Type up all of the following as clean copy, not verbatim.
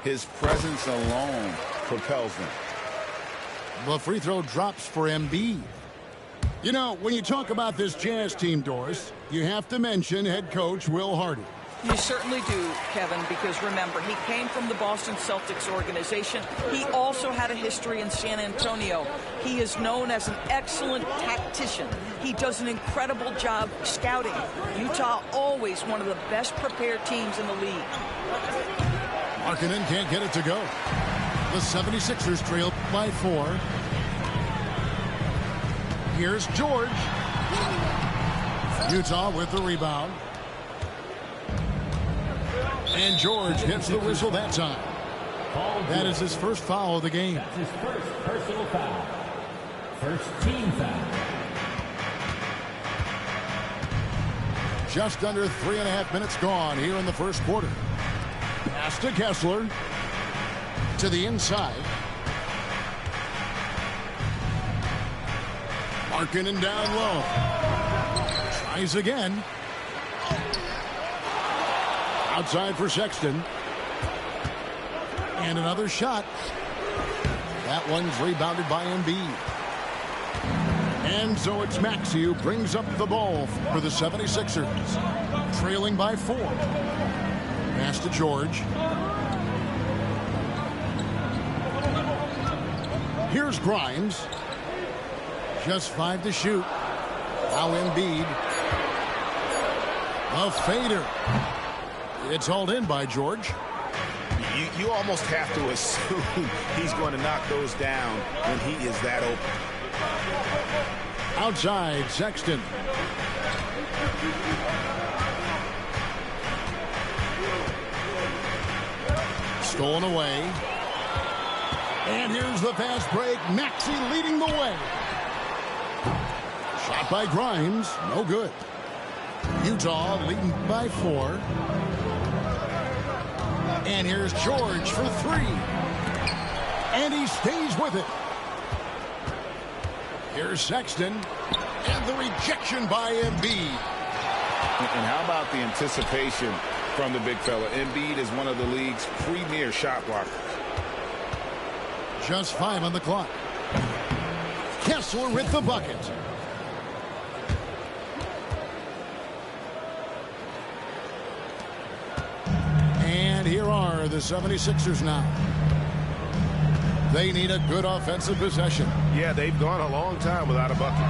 His presence alone propels them. The free throw drops for Embiid. You know, when you talk about this Jazz team, Doris, you have to mention head coach Will Hardy. You certainly do, Kevin, because remember, he came from the Boston Celtics organization. He also had a history in San Antonio. He is known as an excellent tactician. He does an incredible job scouting. Utah always one of the best prepared teams in the league. Markkanen can't get it to go. The 76ers trail by 4. Here's George. Utah with the rebound. And George gets the whistle that time. That is his first foul of the game. That's his first personal foul. First team foul. Just under 3.5 minutes gone here in the first quarter. Pass to Kessler. To the inside. Markkanen down low. Tries again. Outside for Sexton. And another shot. That one's rebounded by Embiid. And so it's Maxey who brings up the ball for the 76ers. Trailing by 4. Pass to George. Here's Grimes. Just 5 to shoot. Now Embiid. A fader. It's hauled in by George. You almost have to assume he's going to knock those down when he is that open. Outside, Sexton. Stolen away. And here's the fast break. Maxey leading the way. Shot by Grimes. No good. Utah leading by 4. And here's George for 3. And he stays with it. Here's Sexton. And the rejection by Embiid. And how about the anticipation from the big fella? Embiid is one of the league's premier shot blockers. Just 5 on the clock. Kessler with the bucket. And here are the 76ers now. They need a good offensive possession. Yeah, they've gone a long time without a bucket.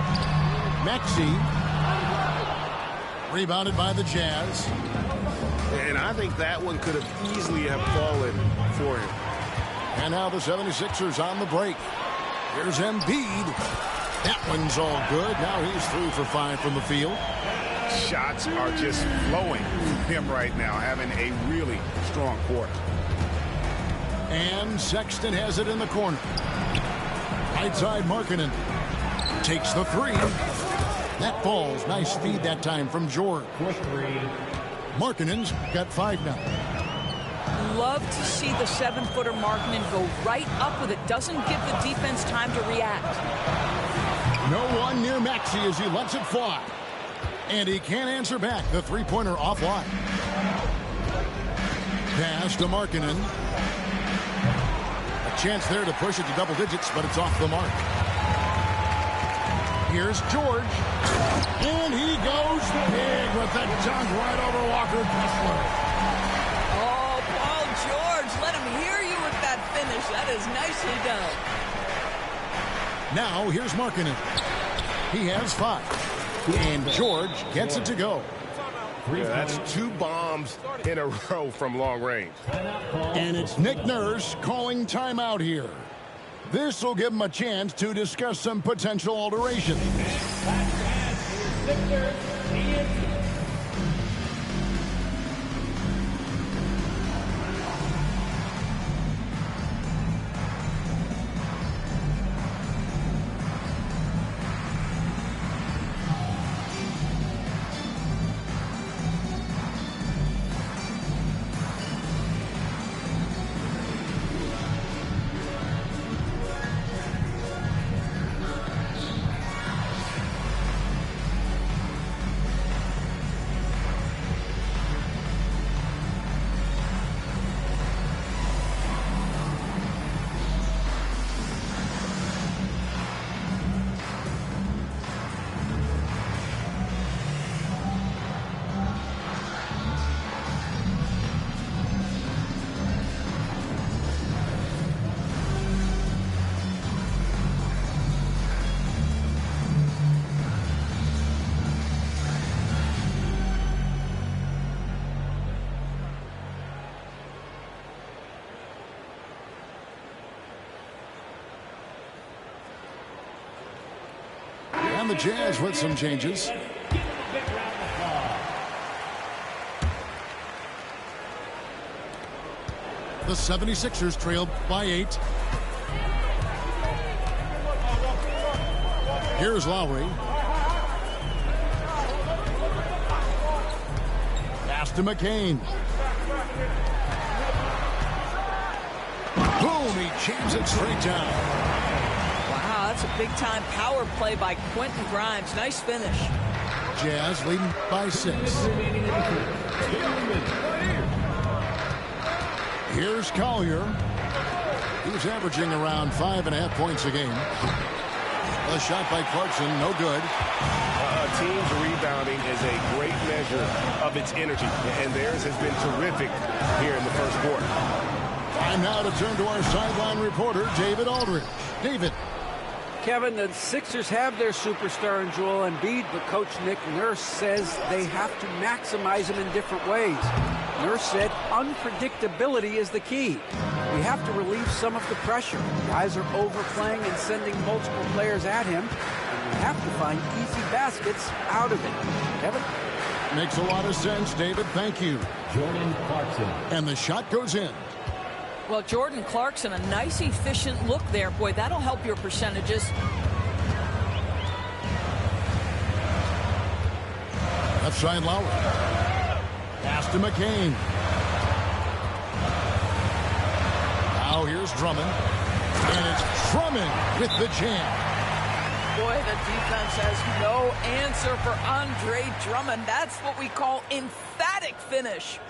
Maxey. Rebounded by the Jazz. And I think that one could have easily have fallen for him. And now the 76ers on the break. Here's Embiid. That one's all good. Now he's 3 for 5 from the field. Shots are just flowing from him right now, having a really strong quarter. And Sexton has it in the corner. Right side, Markkanen takes the 3. That falls. Nice feed that time from George. Markkanen's got 5 now. Love to see the 7-footer Markkanen go right up with it. Doesn't give the defense time to react. No one near Maxey as he lets it fly. And he can't answer back. The 3-pointer offline. Pass to Markkanen. A chance there to push it to double digits, but it's off the mark. Here's George. And he goes big with the dunk right over Walker Kessler. Oh, Paul George, let him hear you with that finish. That is nicely done. Now here's Markkanen. He has 5. And George gets it to go. Yeah, that's 2 bombs in a row from long range. And it's Nick Nurse calling timeout here. This will give him a chance to discuss some potential alterations. And the Jazz with some changes. The 76ers trailed by 8. Here's Lowry. Pass to McCain. Boom, he jams it straight down. Wow, that's a big-time power play by Quentin Grimes. Nice finish. Jazz leading by 6. Here's Collier. He's averaging around 5.5 points a game. A shot by Clarkson, no good. A team's rebounding is a great measure of its energy, and theirs has been terrific here in the first quarter. Time now to turn to our sideline reporter, David Aldridge. David. Kevin, the Sixers have their superstar in Joel Embiid, but Coach Nick Nurse says they have to maximize him in different ways. Nurse said unpredictability is the key. We have to relieve some of the pressure. Guys are overplaying and sending multiple players at him, and we have to find easy baskets out of it. Kevin? Makes a lot of sense, David. Thank you. Jordan Clarkson. And the shot goes in. Well, Jordan Clarkson, a nice, efficient look there. Boy, that'll help your percentages. Left side Lowry. Pass to McCain. Now here's Drummond. And it's Drummond with the jam. Boy, the defense has no answer for Andre Drummond. That's what we call emphatic finish.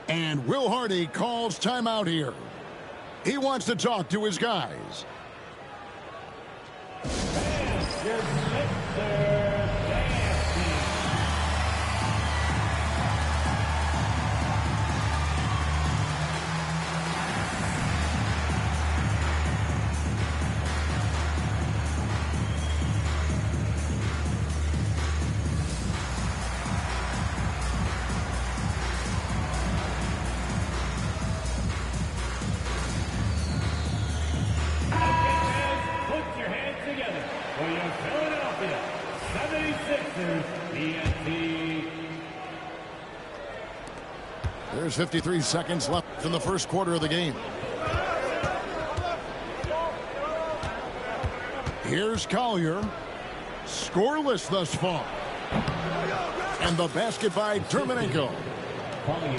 And Will Hardy calls timeout here. He wants to talk to his guys. There's 53 seconds left in the first quarter of the game. Here's Collier. Scoreless thus far. And the basket by Dermonenko.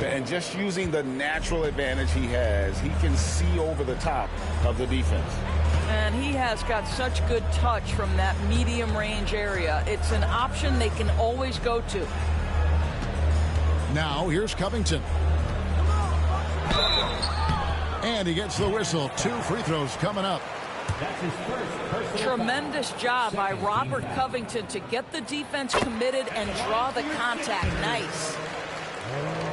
And just using the natural advantage he has, he can see over the top of the defense. And he has got such good touch from that medium range area. It's an option they can always go to. Now here's Covington. And he gets the whistle. 2 free throws coming up. That's his first Tremendous job by Robert Covington to get the defense committed and draw the contact. Nice.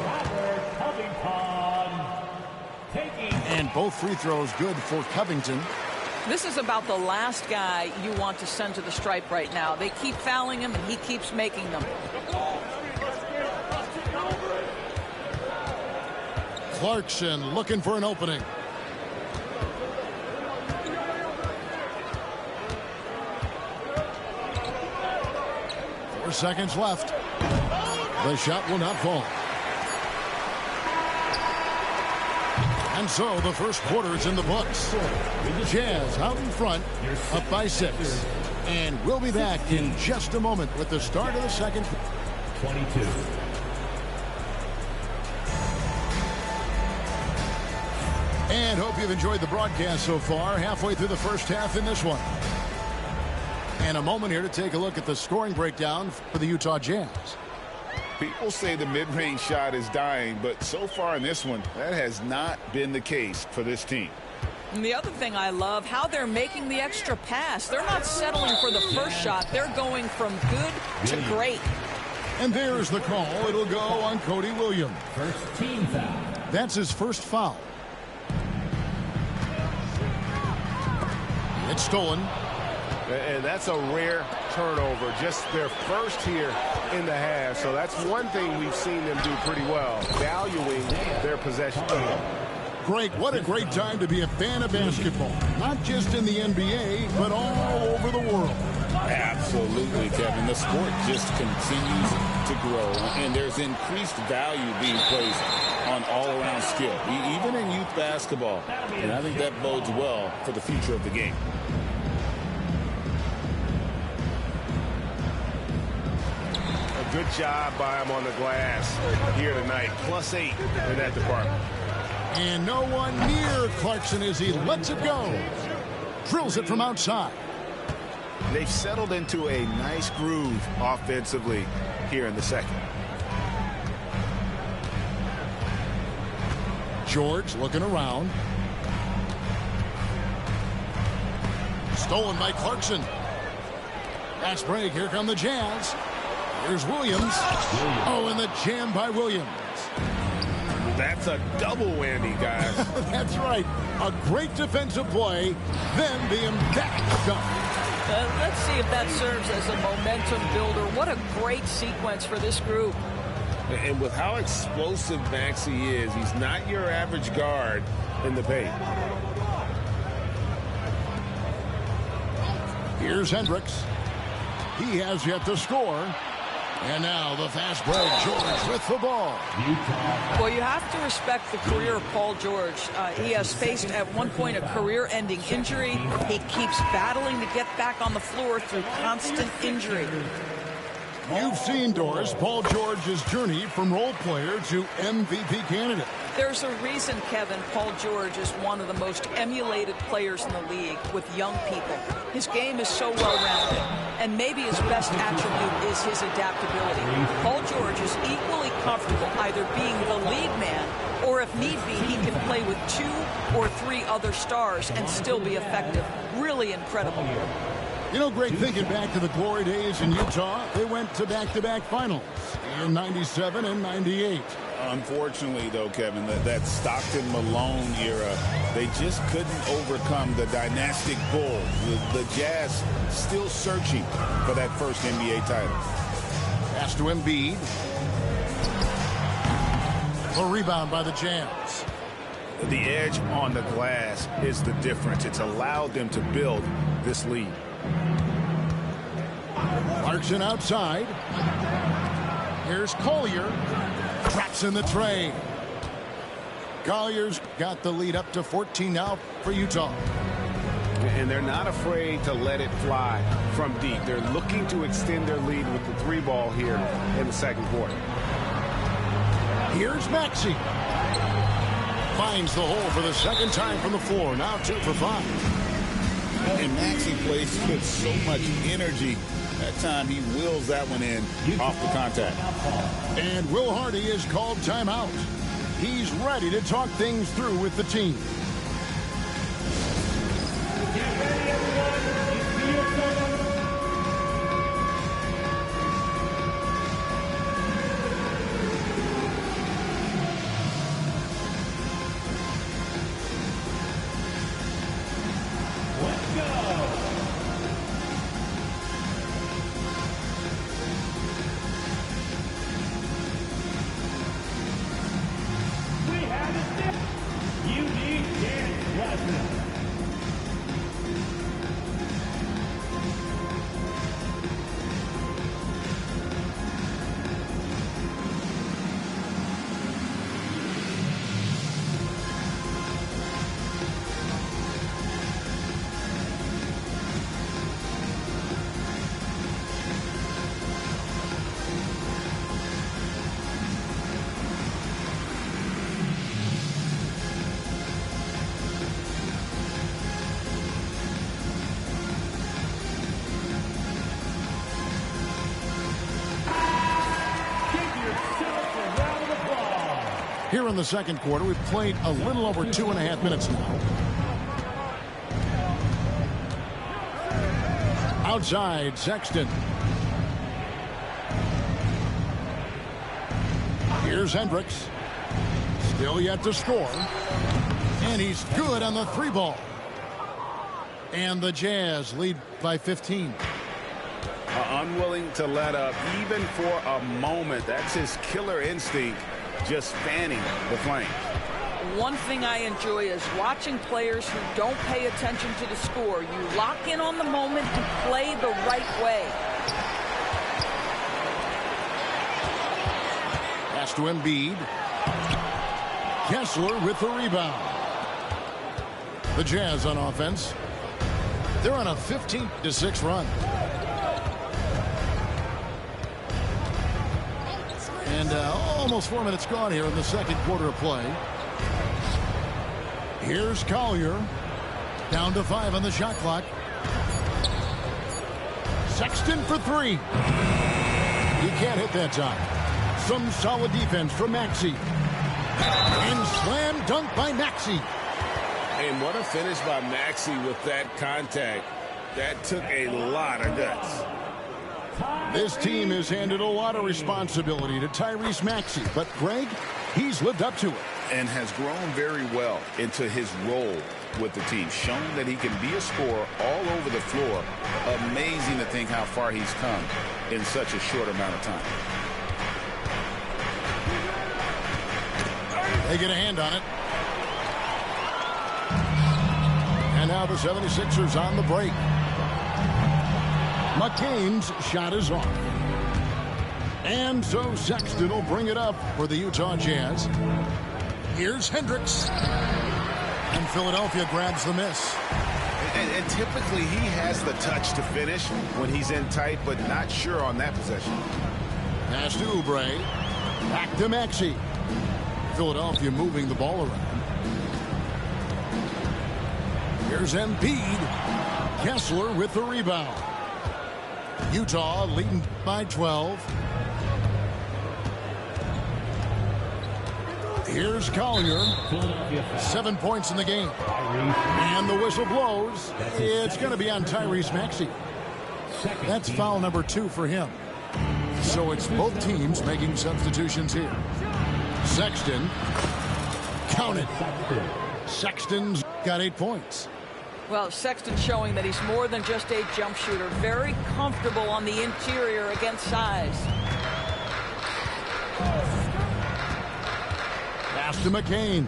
Robert Covington taking. And both free throws good for Covington. This is about the last guy you want to send to the stripe right now. They keep fouling him, and he keeps making them. Clarkson looking for an opening. Four seconds left. The shot will not fall. And so the first quarter is in the books. Jazz out in front, up by 6. And we'll be back in just a moment with the start of the second. 22. And hope you've enjoyed the broadcast so far. Halfway through the first half in this one. And a moment here to take a look at the scoring breakdown for the Utah Jazz. People say the mid-range shot is dying, but so far in this one, that has not been the case for this team. And the other thing I love, how they're making the extra pass. They're not settling for the first shot. They're going from good to great. And there's the call. It'll go on Cody Williams. First team foul. That's his first foul. It's stolen. And that's a rare turnover, just their first here in the half. So that's one thing we've seen them do pretty well, valuing their possession. Greg, what a great time to be a fan of basketball. Not just in the NBA, but all over the world. Absolutely, Kevin. The sport just continues to grow, and there's increased value being placed on all-around skill, even in youth basketball. And I think that bodes well for the future of the game. A good job by him on the glass here tonight. +8 in that department. And no one near Clarkson as he lets it go. Drills it from outside. They've settled into a nice groove offensively here in the second. George looking around. Stolen by Clarkson. Fast break. Here come the Jazz. Here's Williams. Oh, and the jam by Williams. That's a double whammy, guys. That's right. A great defensive play, then the emphatic dunk. Let's see if that serves as a momentum builder. What a great sequence for this group. And with how explosive Maxey is, he's not your average guard in the paint. Here's Hendricks. He has yet to score. And now the fast break. George with the ball. Well, you have to respect the career of Paul George. He has faced at one point a career-ending injury. He keeps battling to get back on the floor through constant injury. You've seen, Doris, Paul George's journey from role player to MVP candidate. There's a reason, Kevin, Paul George is one of the most emulated players in the league with young people. His game is so well-rounded, and maybe his best attribute is his adaptability. Paul George is equally comfortable either being the lead man, or if need be, he can play with 2 or 3 other stars and still be effective. Really incredible. You know, Greg, thinking back to the glory days in Utah, they went to back-to-back finals in 97 and 98. Unfortunately, though, Kevin, that Stockton-Malone era, they just couldn't overcome the dynastic Bulls. The Jazz still searching for that first NBA title. Pass to Embiid. A rebound by the Jazz. The edge on the glass is the difference. It's allowed them to build this lead. Clarkson outside. Here's Collier. Traps in the tray. Collier's got the lead up to 14 now for Utah. And they're not afraid to let it fly from deep. They're looking to extend their lead with the 3-ball here in the second quarter. Here's Maxey. Finds the hole for the second time from the floor. Now 2 for 5. And Maxey plays with so much energy. That time he wheels that one in off the contact. And Will Hardy is called timeout. He's ready to talk things through with the team. Here in the second quarter, we've played a little over 2.5 minutes now. Outside, Sexton. Here's Hendricks. Still yet to score. And he's good on the 3-ball. And the Jazz lead by 15. Unwilling to let up even for a moment. That's his killer instinct, just fanning the flame. one thing I enjoy is watching players who don't pay attention to the score. You lock in on the moment and play the right way. Pass to Embiid. Kessler with the rebound. The Jazz on offense. They're on a 15-6 run. And almost 4 minutes gone here in the second quarter of play. Here's Collier. Down to 5 on the shot clock. Sexton for 3. He can't hit that time. Some solid defense from Maxey. And slam dunk by Maxey. And what a finish by Maxey with that contact. That took a lot of guts. This team has handed a lot of responsibility to Tyrese Maxey, but Greg, he's lived up to it. And has grown very well into his role with the team. Shown that he can be a scorer all over the floor. Amazing to think how far he's come in such a short amount of time. They get a hand on it. And now the 76ers on the break. McCain's shot is off. And so Sexton will bring it up for the Utah Jazz. Here's Hendricks. And Philadelphia grabs the miss. And typically he has the touch to finish when he's in tight, but not sure on that possession. Pass to Oubre. Back to Maxey. Philadelphia moving the ball around. Here's Embiid. Kessler with the rebound. Utah leading by 12. Here's Collier. 7 points in the game. And the whistle blows. It's going to be on Tyrese Maxey. That's foul number 2 for him. So it's both teams making substitutions here. Sexton. Counted. Sexton's got 8 points. Well, Sexton showing that he's more than just a jump shooter. Very comfortable on the interior against size. Pass to McCain.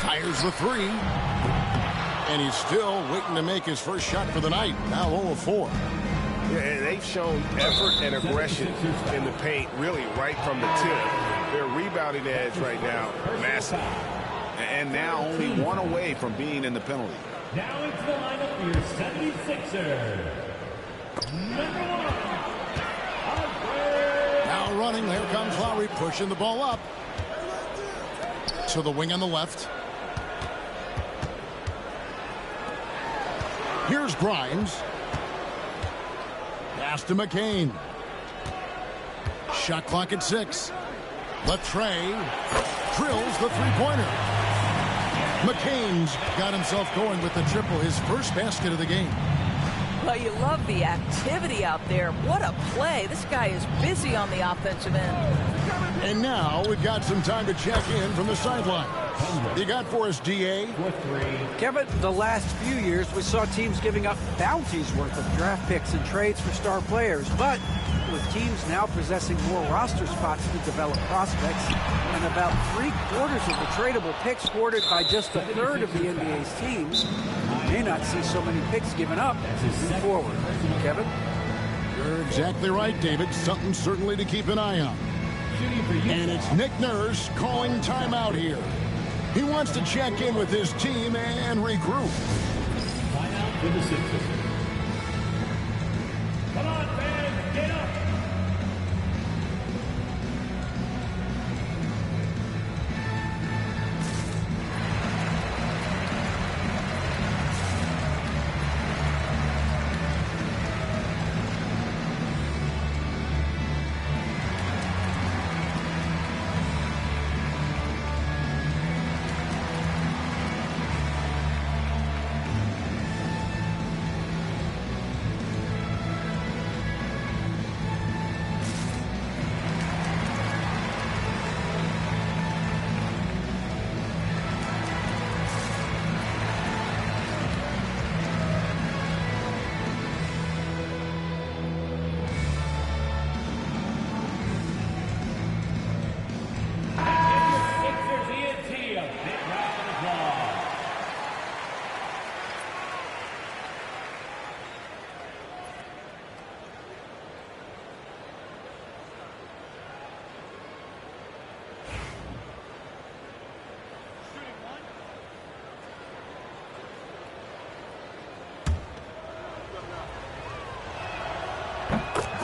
Fires the 3. And he's still waiting to make his first shot for the night. Now 0 of 4. Yeah, and they've shown effort and aggression in the paint, really right from the tip. Their rebounding edge right now, massive. And now only 1 away from being in the penalty. Now into the lineup for your 76ers. Number 1. Now running. There comes Lowry pushing the ball up. To the wing on the left. Here's Grimes. Pass to McCain. Shot clock at 6. Latrey drills the three-pointer. McCain's got himself going with the triple, his first basket of the game. Well, you love the activity out there. What a play. This guy is busy on the offensive end. And now we've got some time to check in from the sideline. You got for us, DA? Kevin, the last few years we saw teams giving up bounties worth of draft picks and trades for star players. But with teams now possessing more roster spots to develop prospects and about 3/4 of the tradable picks hoarded by just 1/3 of the NBA's teams, we may not see so many picks given up moving forward. Kevin? You're exactly right, David. Something certainly to keep an eye on. And it's Nick Nurse calling timeout here. He wants to check in with his team and regroup. Timeout for the Sixers. Come on, fans, get up.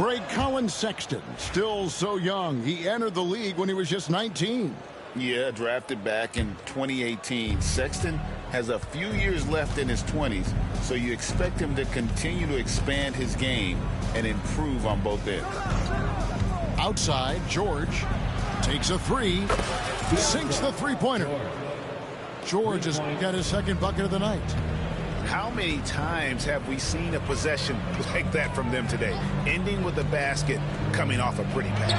Greg, Colin Sexton, still so young. He entered the league when he was just 19. Yeah, drafted back in 2018. Sexton has a few years left in his 20s, so you expect him to continue to expand his game and improve on both ends. Outside, George takes a three, sinks the three-pointer. George has got his second bucket of the night. How many times have we seen a possession like that from them today, ending with a basket coming off a pretty pass?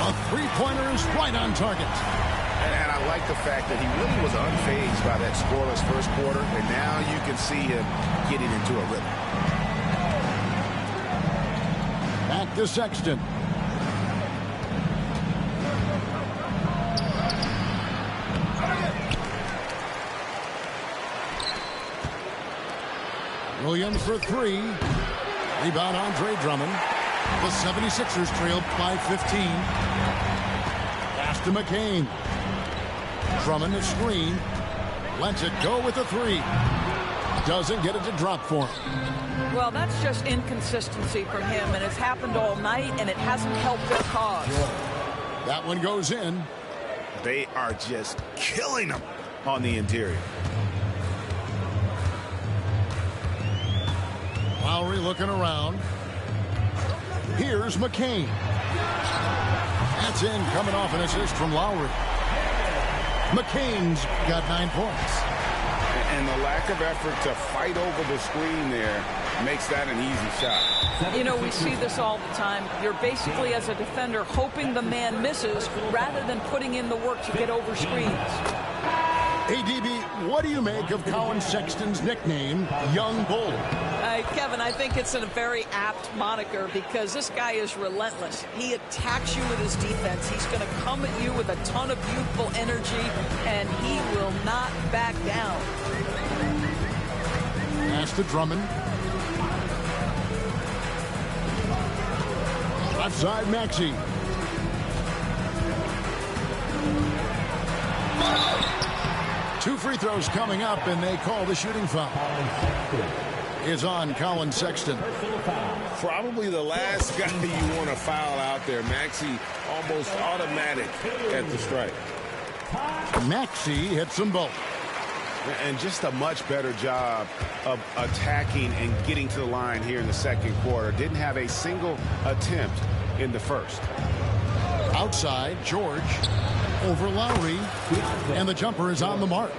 A three-pointer is right on target. And I like the fact that he really was unfazed by that scoreless first quarter, and now you can see him getting into a rhythm. Back to Sexton. Williams for three. Rebound, Andre Drummond. The 76ers trailed by 15. Pass to McCain. Drummond a screen. Lets it go with a three. Doesn't get it to drop for him. Well, that's just inconsistency from him, and it's happened all night, and it hasn't helped their cause. That one goes in. They are just killing them on the interior. Lowry looking around. Here's McCain. That's in, coming off an assist from Lowry. McCain's got 9 points. And the lack of effort to fight over the screen there makes that an easy shot. You know, we see this all the time. You're basically, as a defender, hoping the man misses rather than putting in the work to get over screens. Hey, DB, what do you make of Colin Sexton's nickname, Young Bull? Kevin, I think it's a very apt moniker because this guy is relentless. He attacks you with his defense. He's going to come at you with a ton of youthful energy, and he will not back down. Pass to Drummond. Left side, Maxey. Two free throws coming up, and they call the shooting foul. Is on Colin Sexton. Probably the last guy you want to foul out there. Maxey almost automatic at the strike. Maxey hits them both. And just a much better job of attacking and getting to the line here in the second quarter. Didn't have a single attempt in the first. Outside, George over Lowry, and the jumper is on the mark.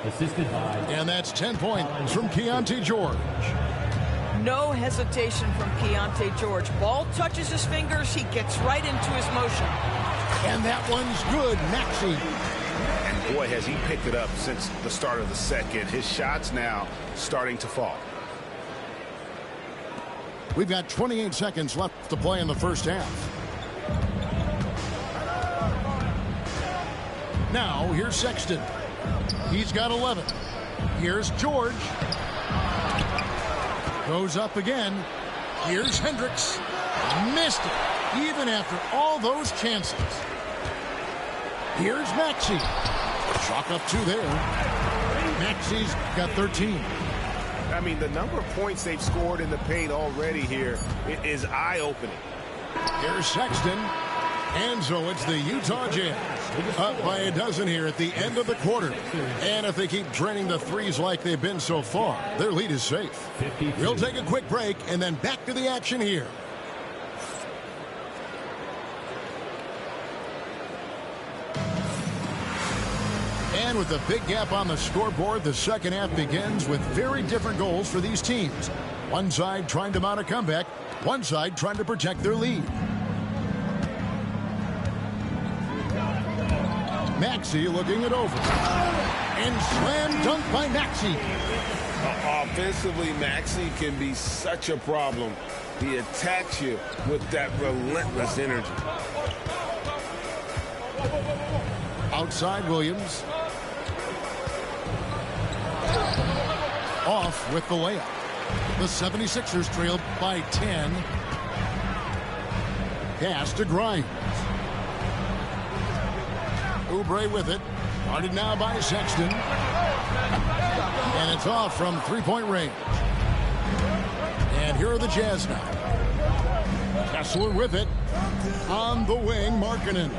And that's 10 points from Keontae George. No hesitation from Keontae George. Ball touches his fingers, he gets right into his motion. And that one's good, Maxey. And boy, has he picked it up since the start of the second. His shots now starting to fall. We've got 28 seconds left to play in the first half. Now, here's Sexton. He's got 11. Here's George. Goes up again. Here's Hendricks. Missed it, even after all those chances. Here's Maxey. Chalk up 2 there. Maxey's got 13. I mean, the number of points they've scored in the paint already here is eye-opening. Here's Sexton. And so it's the Utah Jazz up by a dozen here at the end of the quarter. And if they keep draining the threes like they've been so far, their lead is safe. We'll take a quick break and then back to the action here. And with a big gap on the scoreboard, the second half begins with very different goals for these teams. One side trying to mount a comeback, one side trying to protect their lead. Maxey looking it over. And slam dunk by Maxey. Offensively, Maxey can be such a problem. He attacks you with that relentless energy. Outside, Williams. Off with the layup. The 76ers trailed by 10. Pass to Grimes. Oubre with it. Guarded now by Sexton. And it's off from three-point range. And here are the Jazz now. Kessler with it. On the wing, Markkanen.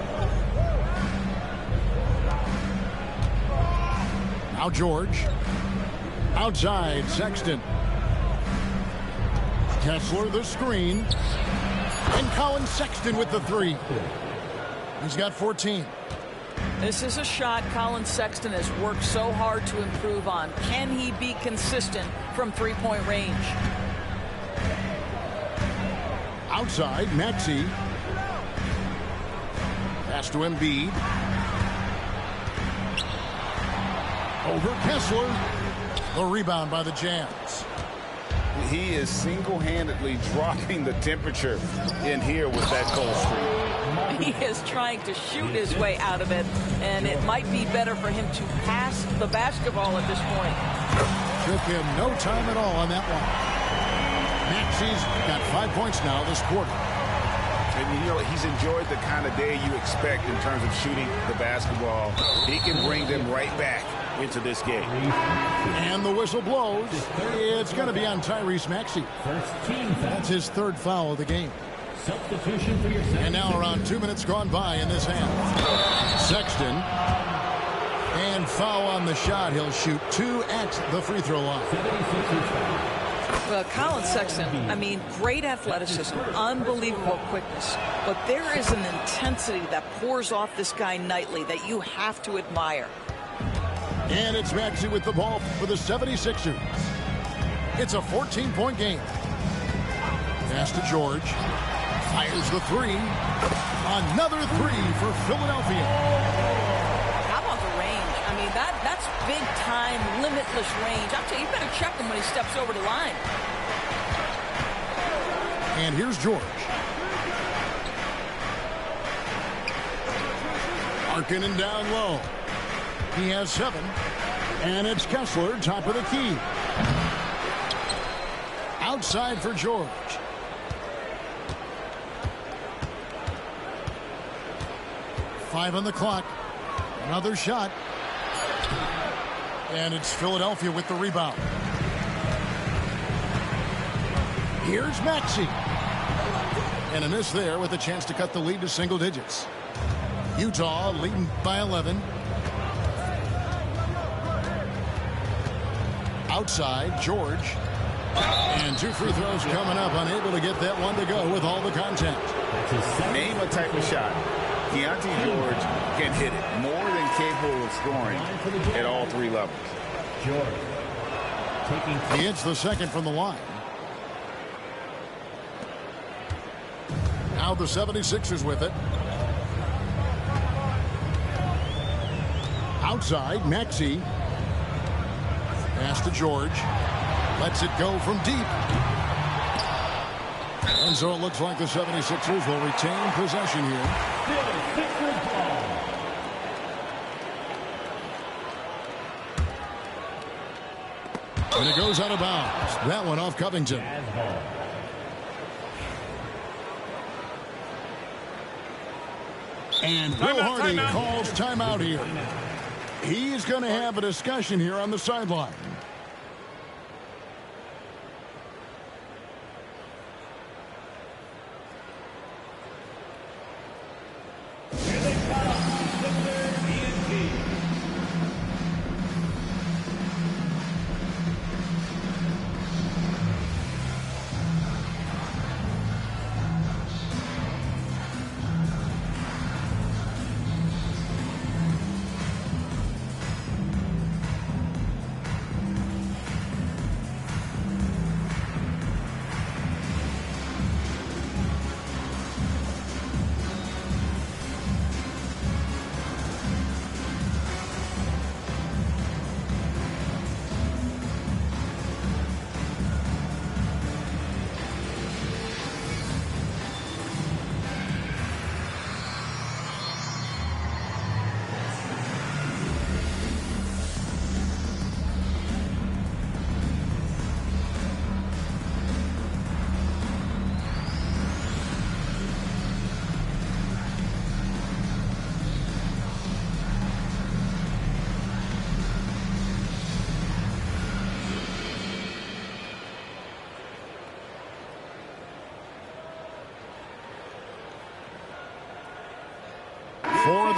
Now George. Outside, Sexton. Kessler the screen. And Colin Sexton with the three. He's got 14. This is a shot Colin Sexton has worked so hard to improve on. Can he be consistent from three-point range? Outside, Maxey. Pass to Embiid. Over Kessler. The rebound by the Jazz. He is single-handedly dropping the temperature in here with that cold streak. He is trying to shoot his way out of it, and it might be better for him to pass the basketball at this point. Took him no time at all on that one. Maxey's got 5 points now this quarter. And, you know, he's enjoyed the kind of day you expect in terms of shooting the basketball. He can bring them right back into this game. And the whistle blows. It's going to be on Tyrese Maxey. That's his third foul of the game. Substitution for your And now around 2 minutes gone by in this half. Sexton. And foul on the shot. He'll shoot 2 at the free throw line. Well, Colin Sexton, I mean, great athleticism, unbelievable quickness. But there is an intensity that pours off this guy nightly that you have to admire. And it's Maxey with the ball for the 76ers. It's a 14-point game. Pass to George. Fires the three. Another three for Philadelphia. How about the range? I mean, that's big-time, limitless range. I'll tell you, you better check him when he steps over the line. And here's George. Markkanen down low. He has 7. And it's Kessler, top of the key. Outside for George. Five on the clock. Another shot. And it's Philadelphia with the rebound. Here's Maxey. And a miss there with a chance to cut the lead to single digits. Utah leading by 11. Outside, George. And 2 free throws coming up. Unable to get that one to go with all the contact. Name a type of shot Keontae George can hit it. More than capable of scoring at all 3 levels. George. He hits the second from the line. Now the 76ers with it. Outside, Maxey. Pass to George. Lets it go from deep. And so it looks like the 76ers will retain possession here. And it goes out of bounds. That one off Covington. And Will Hardy calls timeout here. He's going to have a discussion here on the sideline.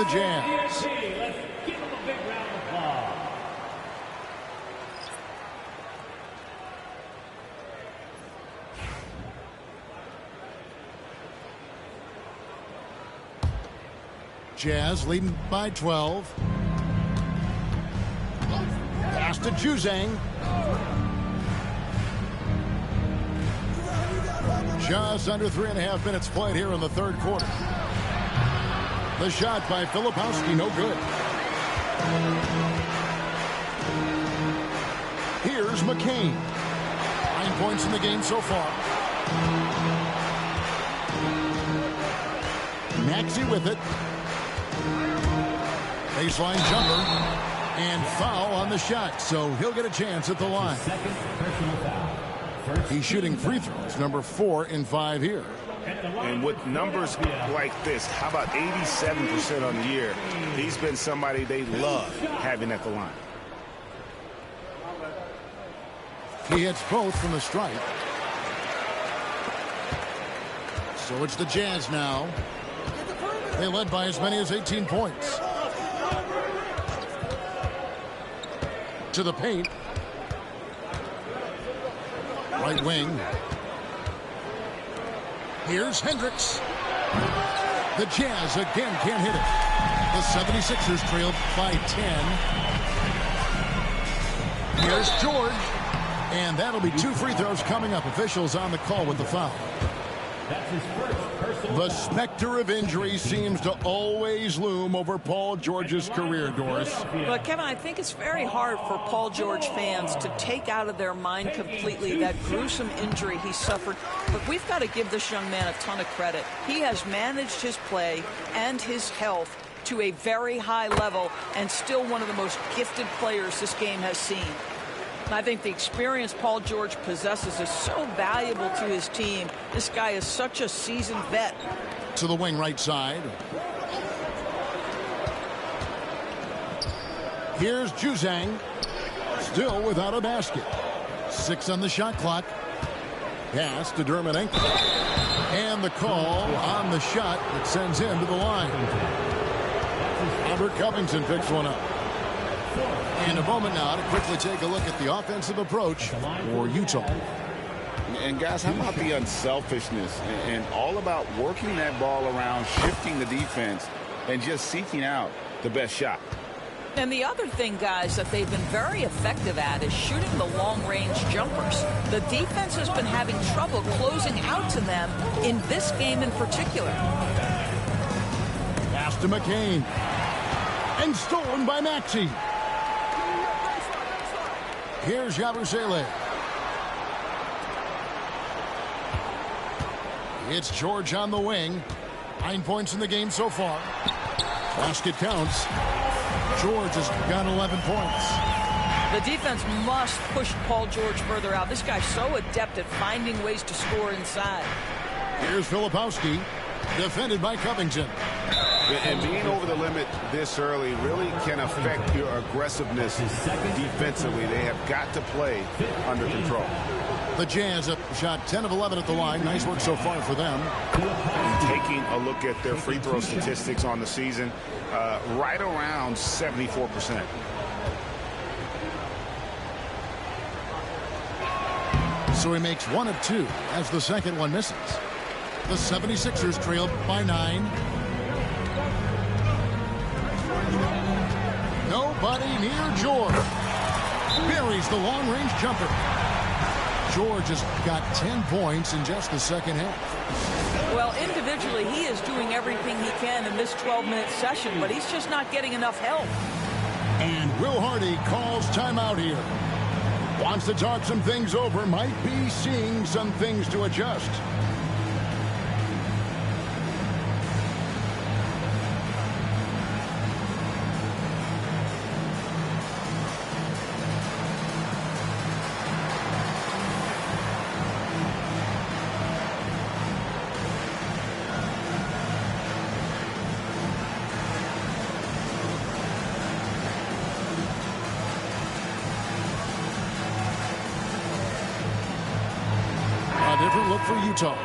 the Jazz. Let's give him a big round of applause. Jazz leading by 12. Pass to Juzang. Just under 3.5 minutes played here in the third quarter. The shot by Filipowski, no good. Here's McCain. 9 points in the game so far. Maxey with it. Baseline jumper. And foul on the shot, so he'll get a chance at the line. Second personal foul. He's shooting free throws, number 4 in 5 here. And with numbers like this, how about 87% on the year? He's been somebody they love having at the line. He hits both from the stripe. So it's the Jazz now. They led by as many as 18 points. To the paint. Right wing. Here's Hendricks. The Jazz again can't hit it. The 76ers trailed by 10. Here's George. And that'll be 2 free throws coming up. Officials on the call with the foul. That's his first personal The specter of injury seems to always loom over Paul George's career, Doris. But, Kevin, I think it's very hard for Paul George fans to take out of their mind completely that gruesome injury he suffered. But we've got to give this young man a ton of credit. He has managed his play and his health to a very high level and still one of the most gifted players this game has seen. I think the experience Paul George possesses is so valuable to his team. This guy is such a seasoned vet. To the wing right side. Here's Juzang. Still without a basket. 6 on the shot clock. Pass to Dermonenko. And the call on the shot that sends him to the line. Robert Covington picks one up. In a moment now to quickly take a look at the offensive approach for Utah. And guys, how about the unselfishness and all about working that ball around, shifting the defense, and just seeking out the best shot. And the other thing, guys, that they've been very effective at is shooting the long-range jumpers. The defense has been having trouble closing out to them in this game in particular. Pass to McCain. And stolen by Maxey. Here's Yabusele. It's George on the wing. 9 points in the game so far. Basket counts. George has got 11 points. The defense must push Paul George further out. This guy's so adept at finding ways to score inside. Here's Filipowski, defended by Covington. And being over the limit this early really can affect your aggressiveness defensively. They have got to play under control. The Jazz have shot 10 of 11 at the line. Nice work so far for them. Taking a look at their free throw statistics on the season, right around 74%. So he makes 1 of 2 as the second one misses. The 76ers trailed by 9. Nobody near George. Buries the long-range jumper. George has got 10 points in just the second half. Well, individually, he is doing everything he can in this 12-minute session, but he's just not getting enough help. And Will Hardy calls timeout here. Wants to talk some things over, might be seeing some things to adjust. Different look for Utah.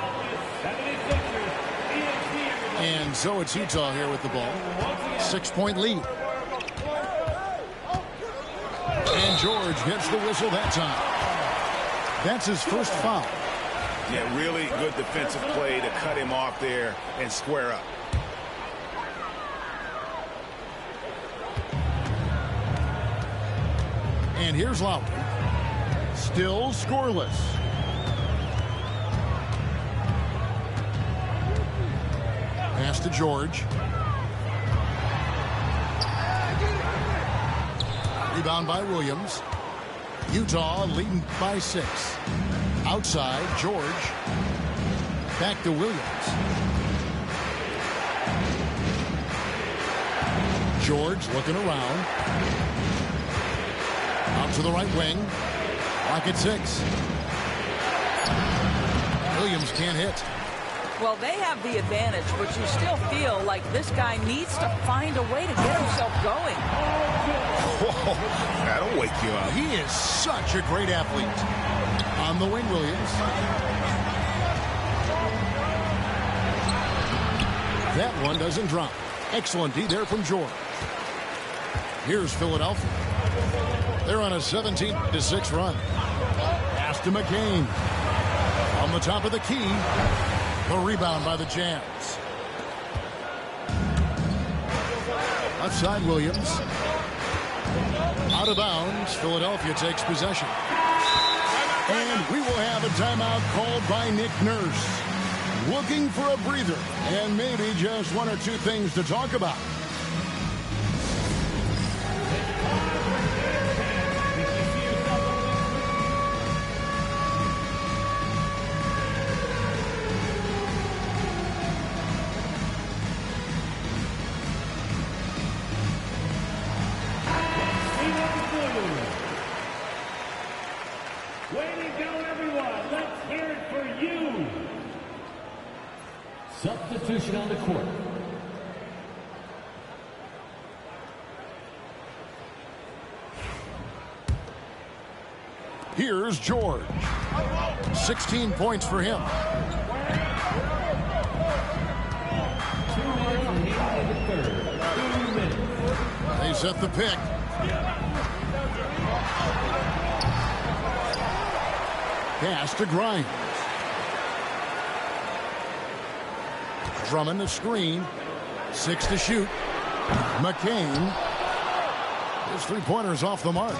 And And so it's Utah here with the ball. 6-point lead. And George gets the whistle that time. That's his first foul. Yeah, really good defensive play to cut him off there and square up. And here's Lowry. Still scoreless. Pass to George. Rebound by Williams. Utah leading by 6. Outside, George. Back to Williams. George looking around. Out to the right wing. Rocket 6. Williams can't hit. Well, they have the advantage, but you still feel like this guy needs to find a way to get himself going. Whoa, that'll wake you up. He is such a great athlete. On the wing, Williams. That one doesn't drop. Excellent D there from George. Here's Philadelphia. They're on a 17-6 run. Pass to McCain. On the top of the key. The rebound by the Jams. Outside Williams. Out of bounds. Philadelphia takes possession. And we will have a timeout called by Nick Nurse. Looking for a breather and maybe just one or two things to talk about. Substitution on the court. Here's George. 16 points for him. They set the pick. Pass to Grimes. Drummond the screen. 6 to shoot. McCain. His three-pointers off the mark.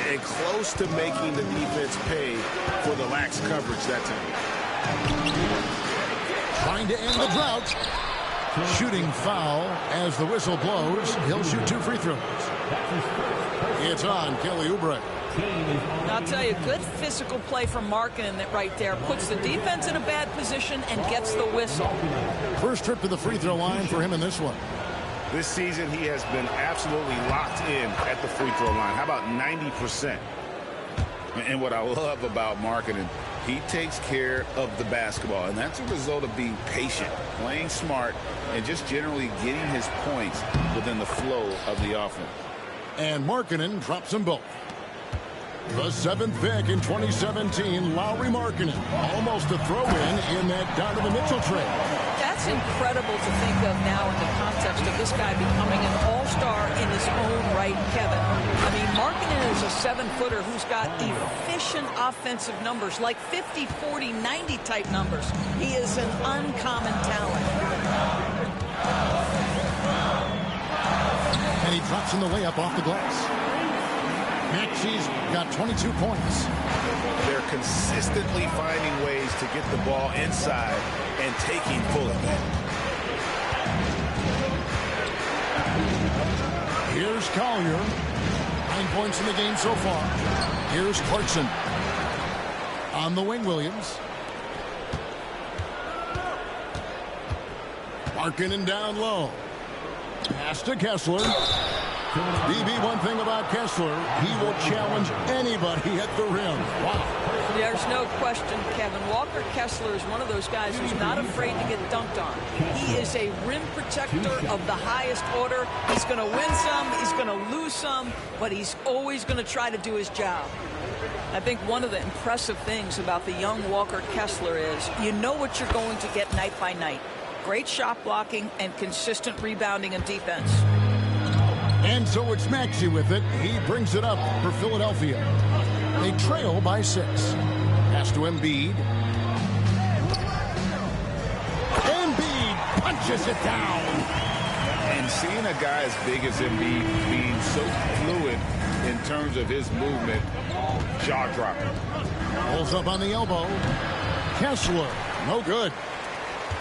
And close to making the defense pay for the lax coverage that time. Trying to end the drought. Shooting foul as the whistle blows. He'll shoot 2 free throws. It's on Kelly Oubre. I'll tell you, good physical play from Markkanen that right there puts the defense in a bad position and gets the whistle. First trip to the free throw line for him in this one. This season, he has been absolutely locked in at the free throw line. How about 90%? And what I love about Markkanen, he takes care of the basketball, and that's a result of being patient, playing smart, and just generally getting his points within the flow of the offense. And Markkanen drops them both. The 7th pick in 2017, Lauri Markkanen. Almost a throw-in in that Donovan Mitchell trade. That's incredible to think of now in the context of this guy becoming an all-star in his own right, Kevin. I mean, Markkanen is a 7-footer who's got efficient offensive numbers, like 50, 40, 90 type numbers. He is an uncommon talent. And he drops in the layup off the glass. Maxi's got 22 points. They're consistently finding ways to get the ball inside and taking full advantage. Here's Collier. 9 points in the game so far. Here's Clarkson. On the wing, Williams. Markkanen down low. Pass to Kessler. BB, one thing about Kessler, he will challenge anybody at the rim. Wow. There's no question, Kevin. Walker Kessler is one of those guys who's not afraid to get dunked on. He is a rim protector of the highest order. He's going to win some, he's going to lose some, but he's always going to try to do his job. I think one of the impressive things about the young Walker Kessler is you know what you're going to get night by night. great shot blocking and consistent rebounding and defense. And so it's Maxey with it. He brings it up for Philadelphia. They trail by 6. Pass to Embiid. Embiid punches it down. And seeing a guy as big as Embiid being so fluid in terms of his movement, jaw-dropping. Pulls up on the elbow. Kessler, no good.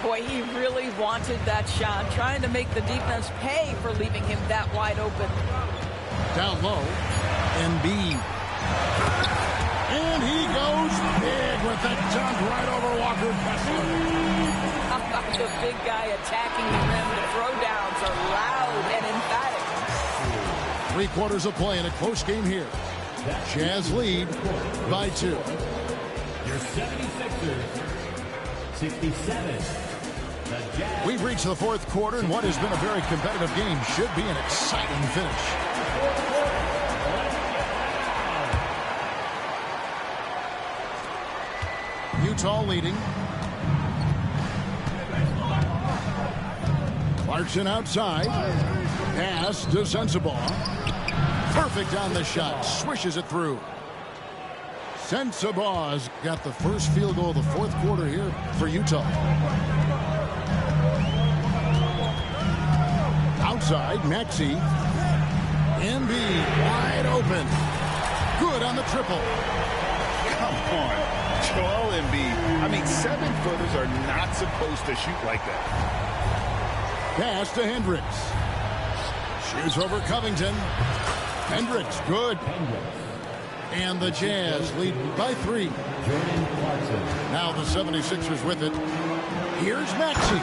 Boy, he really wanted that shot, trying to make the defense pay for leaving him that wide open. Down low, Embiid. And he goes big with that jump right over Walker Kessler. How about the big guy attacking the rim? The throwdowns are loud and emphatic. 3 quarters of play in a close game here. Jazz lead by 2. Your 76ers, 67. We've reached the 4th quarter, and what has been a very competitive game should be an exciting finish. Utah leading. Clarkson outside. Pass to Sensabaugh. Perfect on the shot. Swishes it through. Sensabaugh's got the first field goal of the 4th quarter here for Utah. Outside, Maxey. Embiid wide open. Good on the triple. Come on, Joel Embiid. I mean, 7-footers are not supposed to shoot like that. Pass to Hendricks. Shoots over Covington. Hendricks, good. And the Jazz lead by 3. Now the 76ers with it. Here's Maxey.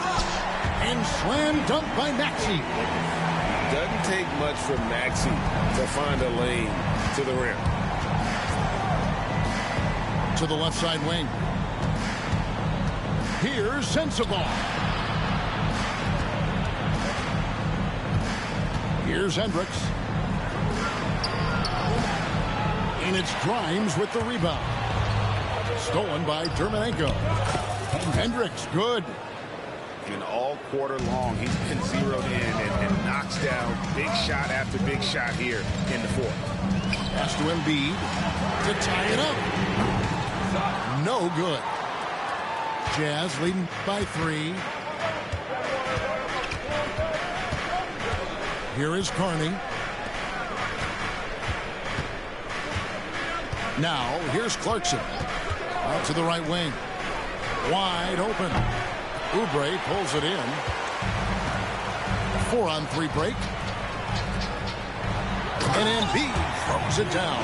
And slam dunk by Maxey. Doesn't take much for Maxey to find a lane to the rim. To the left side wing. Here's Sensabaugh. Here's Hendricks. And it's Grimes with the rebound. Stolen by Dermanenko. Hendricks, good. And all quarter long, he's been zeroed in and knocks down big shot after big shot here in the 4th. Pass to Embiid to tie it up. No good. Jazz leading by 3. Here is Carney. Now, here's Clarkson. Out to the right wing. Wide open. Oubre pulls it in. 4-on-3 break. And Embiid throws it down.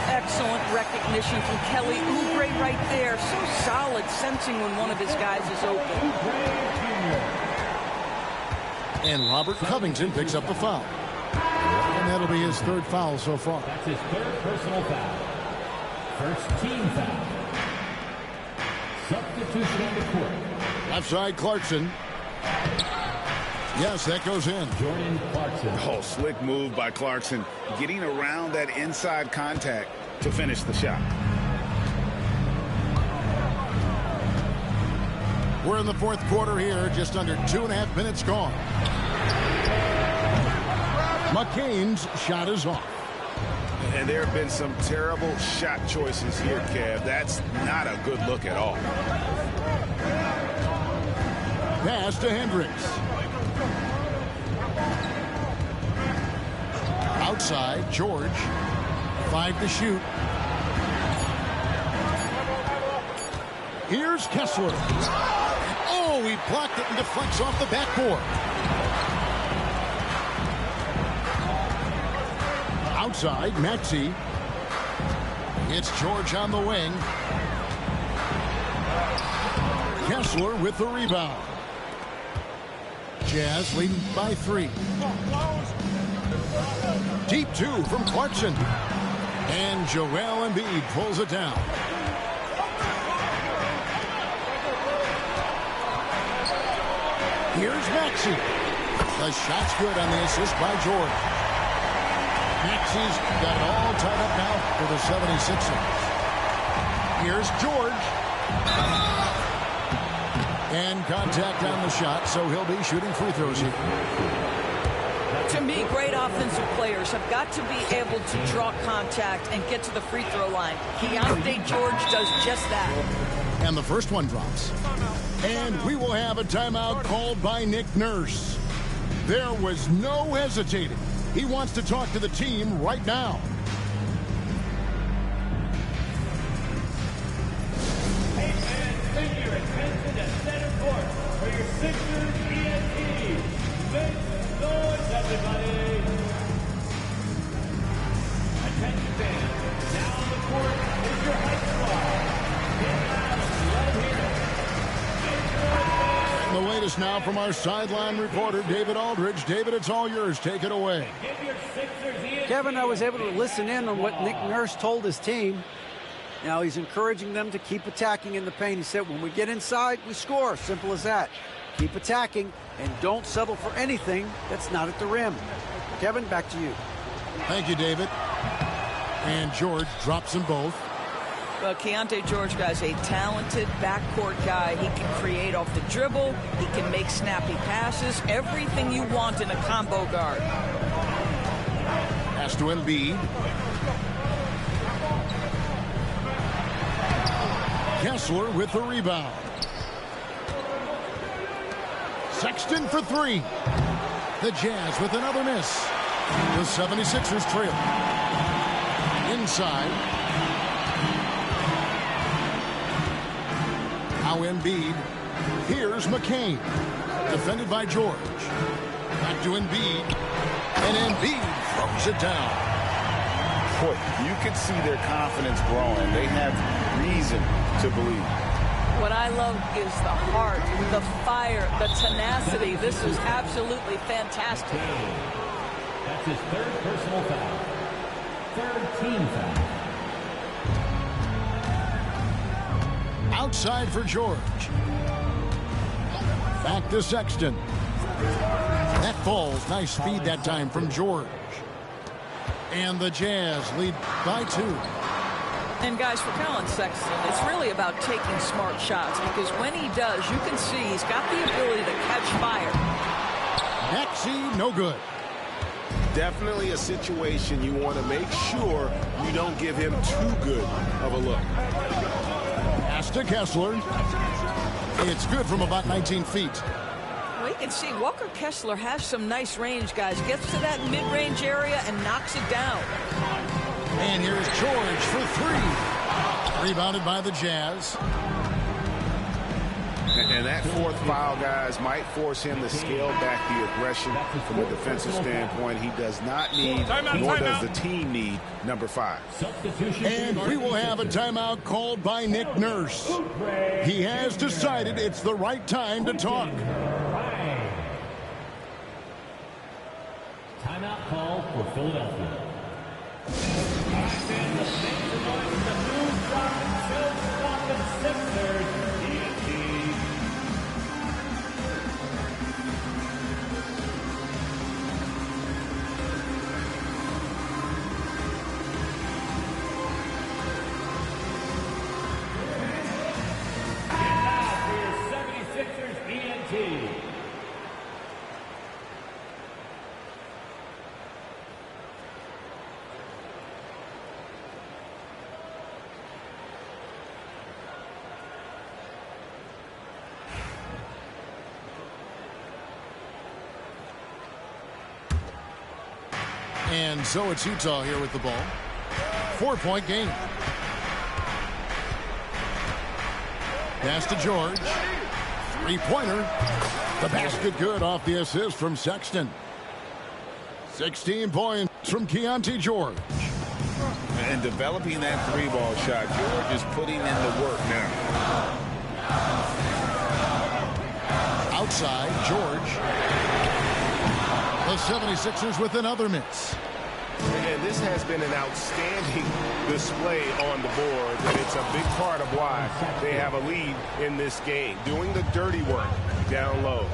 Excellent recognition from Kelly Oubre right there. So solid, sensing when one of his guys is open. And Robert Covington picks up the foul. And that'll be his 3rd foul so far. That's his 3rd personal foul. First team foul. Substitution on the court. Left side, Clarkson. Yes, that goes in. Jordan Clarkson. Oh, slick move by Clarkson. Getting around that inside contact to finish the shot. We're in the 4th quarter here. Just under 2.5 minutes gone. McCain's shot is off. And there have been some terrible shot choices here, Kev. That's not a good look at all. Pass to Hendricks. Outside, George. 5 to shoot. Here's Kessler. Oh, he blocked it and deflects off the backboard. Outside, Maxey. It's George on the wing. Kessler with the rebound. Jazz leading by 3. Deep 2 from Clarkson. And Joel Embiid pulls it down. Here's Maxey. The shot's good on the assist by George. Maxey's got it all tied up now for the 76ers. Here's George. And contact on the shot, so he'll be shooting free throws here. To me, great offensive players have got to be able to draw contact and get to the free throw line. Keontae George does just that. And the first one drops. And we will have a timeout called by Nick Nurse. There was no hesitating. He wants to talk to the team right now. Hey, fans, make your attention at center court for your Sixers ENT. Make noise, everybody. Attention fans, now on the court is your hype squad. Get loud, let them hear it. The latest now from our sideline reporter, David Aldridge. David, it's all yours. Take it away. Kevin, I was able to listen in on what Nick Nurse told his team. Now he's encouraging them to keep attacking in the paint. He said, when we get inside, we score. Simple as that. Keep attacking and don't settle for anything that's not at the rim. Kevin, back to you. Thank you, David. And George drops them both. Well, Keontae George, guys, a talented backcourt guy. He can create off the dribble. He can make snappy passes. Everything you want in a combo guard. Pass to Embiid. Kessler with the rebound. Sexton for three. The Jazz with another miss. The 76ers trail. Inside. Now Embiid. Here's McCain. Defended by George. Back to Embiid. And Embiid throws it down. Boy, you can see their confidence growing. They have reason to believe. What I love is the heart, the fire, the tenacity. This is absolutely fantastic. That's his third personal foul. Third team foul. Outside for George. Back to Sexton. That falls. Nice speed that time from George. And the Jazz lead by 2. And guys, for Colin Sexton, it's really about taking smart shots, because when he does, you can see he's got the ability to catch fire. Maxey, no good. Definitely a situation you want to make sure you don't give him too good of a look. Pass to Kessler. It's good from about 19 feet. Well, you can see Walker Kessler has some nice range, guys. Gets to that mid-range area and knocks it down. And here's George for 3. Rebounded by the Jazz. And that fourth foul, guys, might force him to scale back the aggression from a defensive standpoint. He does not need, nor does the team need, number 5. And we will have a timeout called by Nick Nurse. He has decided it's the right time to talk. Timeout call for Philadelphia. And so it's Utah here with the ball. 4-point game. Pass to George. 3-pointer. The basket good off the assist from Sexton. 16 points from Keontae George. And developing that 3-ball shot, George is putting in the work now. Outside, George. The 76ers with another miss. And this has been an outstanding display on the board, and it's a big part of why they have a lead in this game, doing the dirty work down low.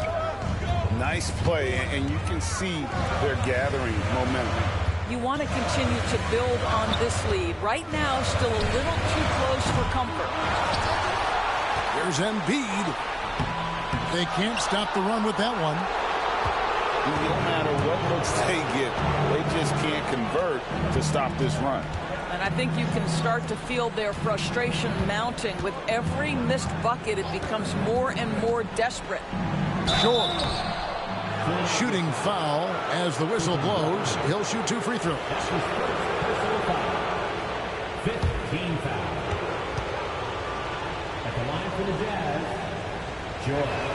Nice play, and you can see they're gathering momentum. You want to continue to build on this lead. Right now, still a little too close for comfort. Here's Embiid. They can't stop the run with that one. No matter what looks they get, they just can't convert to stop this run. And I think you can start to feel their frustration mounting. With every missed bucket, it becomes more and more desperate. Short. Shooting foul as the whistle blows. He'll shoot 2 free throws. 15 foul. At the line for the Jazz, George.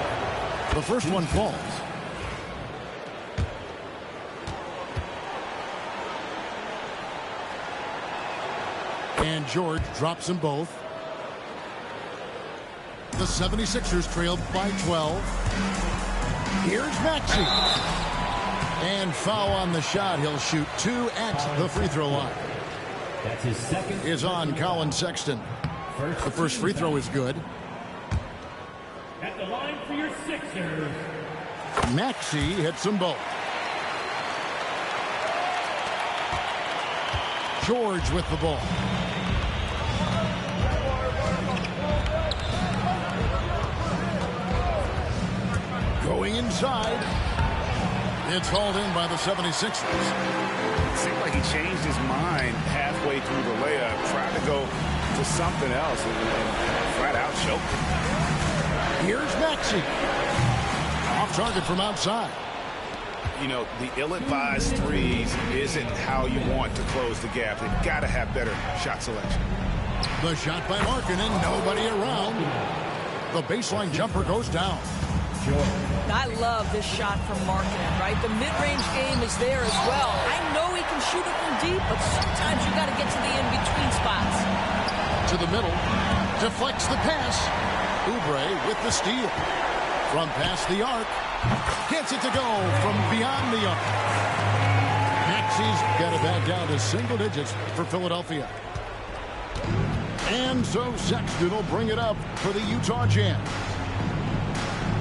The first one falls. And George drops them both. The 76ers trailed by 12. Here's Maxey. And foul on the shot. He'll shoot 2 at the free throw line. That's his second. Is on Colin Sexton. The first free throw is good. At the line for your Sixers, Maxey hits them both. George with the ball. Going inside. It's hauled in by the 76ers. It seemed like he changed his mind halfway through the layup, tried to go to something else, and flat out choked it. Here's Maxey. Off target from outside. You know, the ill-advised threes isn't how you want to close the gap. They've got to have better shot selection. The shot by Markkanen, nobody around. The baseline jumper goes down. I love this shot from Markkanen, right? The mid-range game is there as well. I know he can shoot it from deep, but sometimes you got to get to the in-between spots. To the middle, deflects the pass. Oubre with the steal. From past the arc, gets it to go from beyond the arc. Maxey's got it back down to single digits for Philadelphia. And so Sexton will bring it up for the Utah Jazz.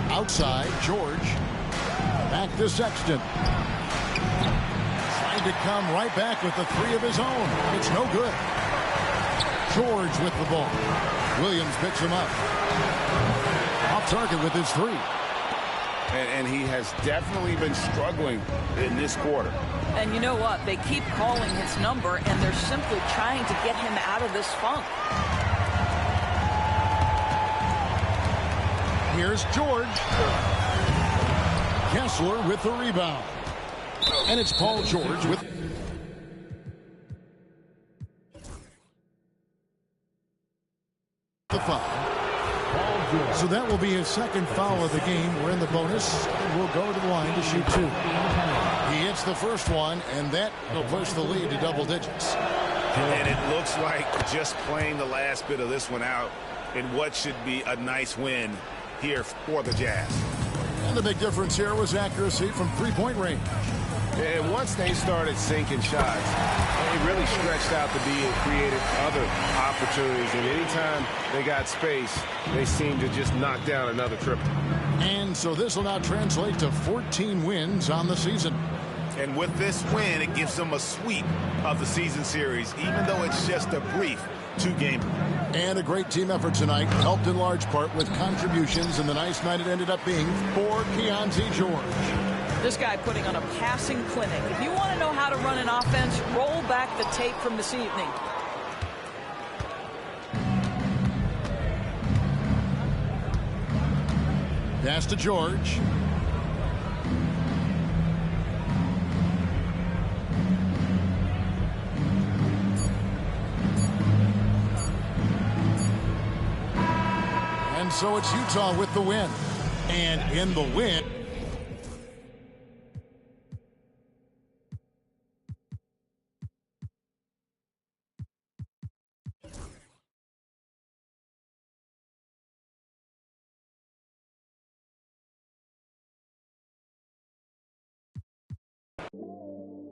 Outside, George. Back to Sexton. Trying to come right back with the 3 of his own. It's no good. George with the ball. Williams picks him up. Off target with his 3. And he has definitely been struggling in this quarter. And you know what? They keep calling his number, and they're simply trying to get him out of this funk. Here's George. Kessler with the rebound. And it's Paul George with the foul. So that will be his second foul of the game. We're in the bonus. We'll go to the line to shoot 2. He hits the first one, and that will push the lead to double digits. And it looks like just playing the last bit of this one out in what should be a nice win here for the Jazz. And the big difference here was accuracy from 3-point range. And once they started sinking shots, they really stretched out the D and created other opportunities. And anytime they got space, they seemed to just knock down another triple. And so this will now translate to 14 wins on the season. And with this win, it gives them a sweep of the season series, even though it's just a brief 2-gamer. And a great team effort tonight, helped in large part with contributions, and the nice night it ended up being for Keontae George. This guy putting on a passing clinic. If you want to know how to run an offense, roll back the tape from this evening. Pass to George. And so it's Utah with the win. And in the win,